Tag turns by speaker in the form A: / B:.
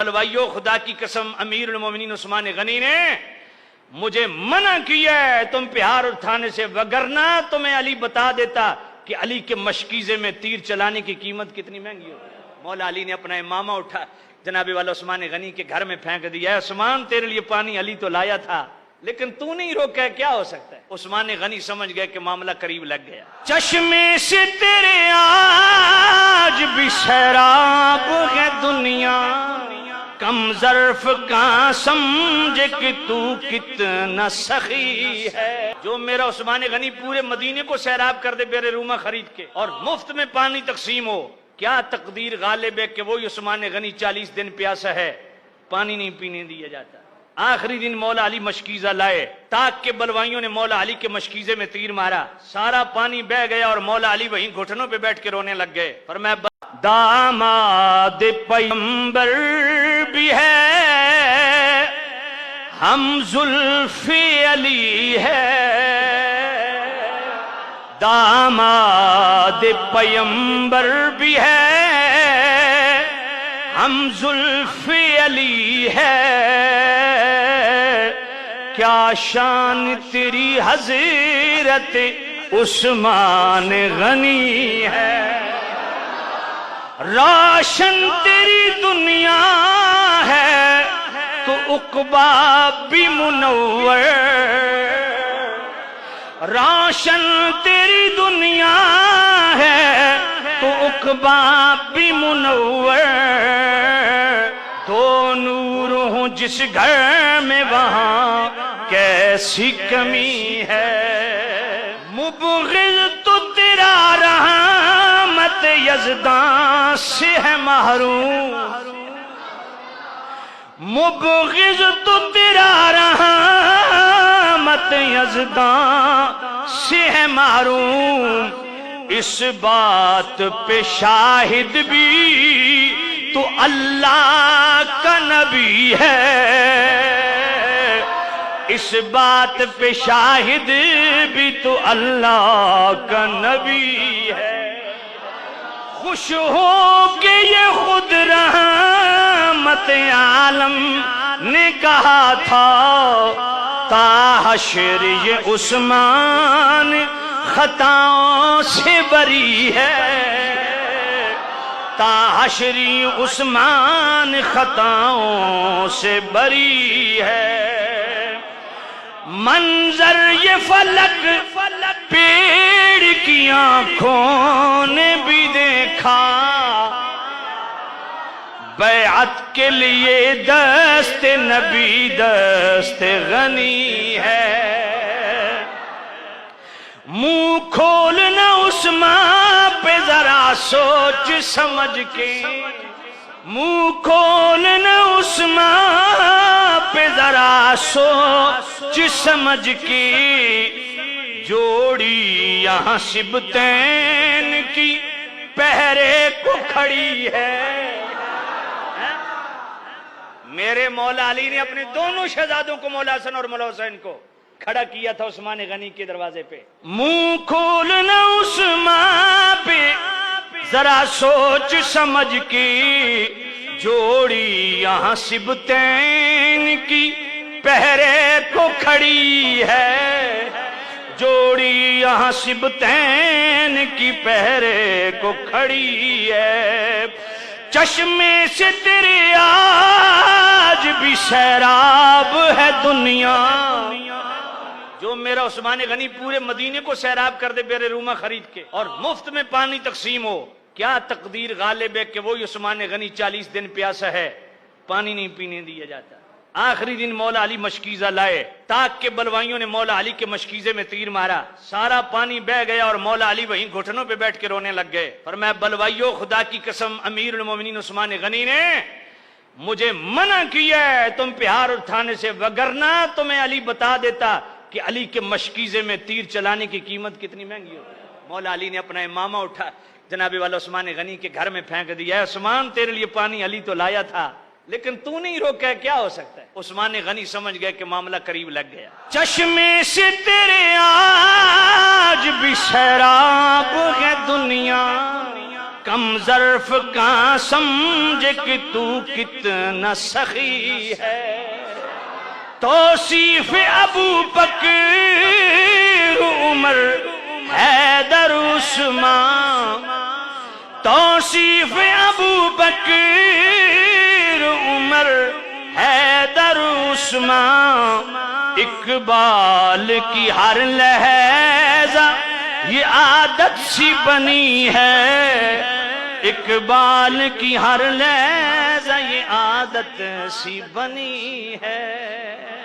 A: بھائیو خدا کی قسم امیر المومنین عثمان غنی نے مجھے منع کیا ہے تم پہ ہار اٹھانے سے، وگرنہ تمہیں علی بتا دیتا کہ علی کے مشکیزے میں تیر چلانے کی قیمت کتنی مہنگی ہوتی ہے۔ مولا علی نے اپنا امامہ اٹھا جناب والا عثمان غنی کے گھر میں پھینک دیا ہے، عثمان تیرے لیے پانی علی تو لایا تھا لیکن تو نہیں روکا ہے، کیا ہو سکتا ہے؟ عثمان غنی سمجھ گئے کہ معاملہ قریب لگ گیا۔ چشمے سے تیرے آج بھی سیراب ہے دنیا، کم ظرف کا سمجھ کہ تو کتنا سخی ہے۔ جو میرا عثمان غنی پورے مدینے کو سیراب کر دے بیرے روما خرید کے اور مفت میں پانی تقسیم ہو، کیا تقدیر غالب ہے کہ وہی عثمان غنی 40 دن پیاسا ہے، پانی نہیں پینے دیا جاتا۔ آخری دن مولا علی مشکیزہ لائے، تاک کے بلوائیوں نے مولا علی کے مشکیزے میں تیر مارا، سارا پانی بہ گیا اور مولا علی وہیں گھٹنوں پہ بیٹھ کے رونے لگ گئے۔ فرمایا داماد پیغمبر بھی ہے، ہم زلف علی ہے، داماد پیغمبر بھی ہے، ہم زلف علی ہے، کیا شان تیری حضرت عثمان غنی ہے، روشن تیری دنیا ہے تو عقبہ بھی منور، روشن تیری دنیا ہے تو عقبہ بھی منور، دو نور ہوں جس گھر میں وہاں کیسی کمی ہے، مبغض تو تیرا رحمت یزداں سے ہے محروم، مبغض تو تیرا رحمت یزداں سے ہے محروم، اس بات پہ شاہد بھی تو اللہ کا نبی ہے، اس بات پہ شاہد بھی تو اللہ کا نبی ہے، خوش ہو کہ یہ خود رحمت عالم نے کہا تھا، تا حشر یہ عثمان خطاؤں سے بری ہے، تا حشر عثمان خطاؤں سے بری ہے، منظر یہ فلک پیڑ کی آنکھوں نے بھی دیکھا، بیعت کے لیے دست نبی دست غنی ہے، منہ کھولنا عثمان پہ ذرا سوچ سمجھ کے، منہ کھولنا عثمان پہ ذرا سوچ سمجھ کے، جوڑی یہاں سبتین کی پہرے کو کھڑی ہے۔ میرے مولا علی نے اپنے دونوں شہزادوں کو، مولا حسن اور مولا حسین کو، کھڑا کیا تھا عثمان غنی کے دروازے پہ، منہ کھولنا عثمان پہ ذرا سوچ سمجھ کے، جوڑی یہاں سبتین کی پہرے کو کھڑی ہے، جوڑی یہاں سبتین کی پہرے کو کھڑی ہے، چشمے سے تیرے آج بھی سیراب ہے دنیا۔ جو میرا عثمان غنی پورے مدینے کو سیراب کر دے بیرے روما خرید کے اور مفت میں پانی تقسیم ہو، کیا تقدیر غالب ہے کہ وہی عثمان غنی 40 دن پیاسا ہے، پانی نہیں پینے دیا جاتا۔ آخری دن مولا علی مشکیزہ لائے، تاک کے بلوائیوں نے مولا علی کے مشکیزے میں تیر مارا، سارا پانی بہ گیا اور مولا علی وہیں گھٹنوں پہ بیٹھ کے رونے لگ گئے۔ فرمایا بلوائیو خدا کی قسم امیر المومنین عثمان غنی نے مجھے منع کیا ہے تم پہ ہار اٹھانے سے، وگرنہ تمہیں علی بتا دیتا کہ علی کے مشکیزے میں تیر چلانے کی قیمت کتنی مہنگی ہوتی ہے۔ مولا علی نے اپنا امامہ اٹھا جناب والا عثمان غنی کے گھر میں پھینک دیا ہے، عثمان تیرے لیے پانی علی تو لایا تھا لیکن تو نہیں روکا ہے، کیا ہو سکتا ہے؟ عثمان غنی سمجھ گئے کہ معاملہ قریب لگ گیا۔ چشمے سے تیرے آج بھی سیراب ہے دنیا، کم ظرف کا سمجھ کہ تو کتنا سخی ہے توصیف ابو بکر عمر حیدر عثمان توصیف ابو بکر عمر حیدر عثمان اقبال کی ہر لہجہ یہ عادت سی بنی ہے اقبال کی ہر لہجہ یہ عادت سی بنی ہے